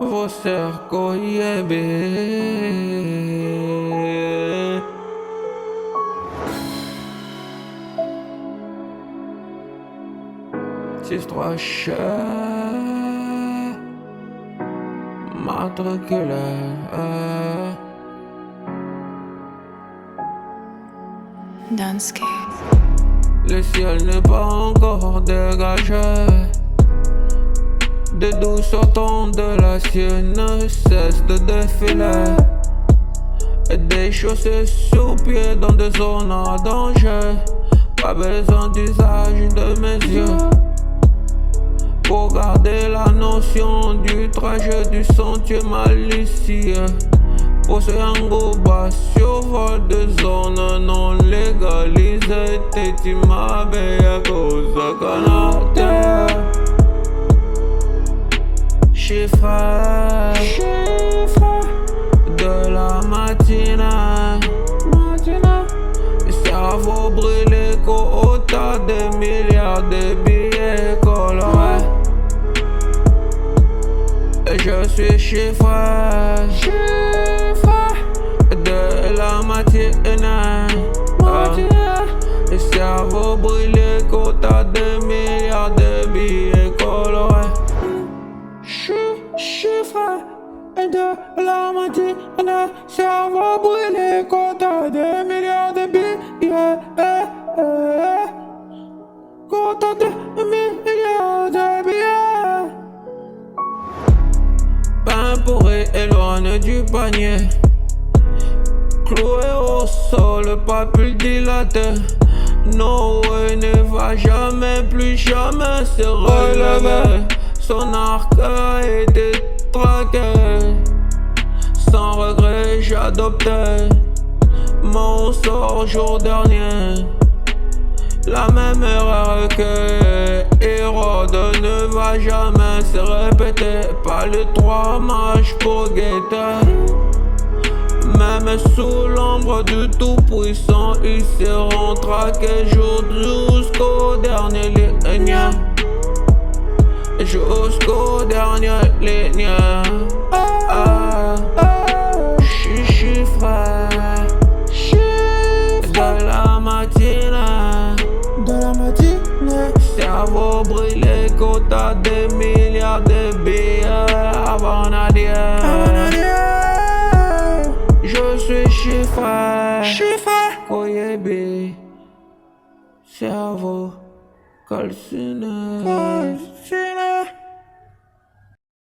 Você conhece. C'est trop cher. Matriculaire. Danscape. Le ciel n'est pas encore dégagé. Des douces sortant de la sienne ne cessent de défiler. Et des chaussées sous pied dans des zones à danger. Pas besoin d'usage de mes yeux pour garder la notion du trajet du sentier malicieux. Possède un gros bas survol de zones non légalisées. T'es ma belle à cause de Canada. Chiffre de la matinée. Cerveau brûlé quota des milliards de billets colorés. Et je suis chiffré de la matinée. Le cerveau brûlé quota des milliards de billets colorés. Chiffre de la matinée. Cerveau brûlé quota des milliards de billets. Quota de milliards de billets. Pain pourri éloigné du panier. Cloué au sol, pas plus dilaté. Noé ne va jamais, plus jamais se relever. Son arc a été traqué. Sans regret, j'ai adopté mon sort jour dernier. La même erreur que Hérode ne va jamais se répéter. Pas les 3 mages pour guetter. Même sous l'ombre du Tout-Puissant, ils seront traqués jour jusqu'au dernier ligne. Jusqu'au dernier ligne. Chiffre de la matinée. Cerveau brûlé, quota des milliards de billets avant Nadia. Je suis chiffré. Koyebi. Cerveau calciné.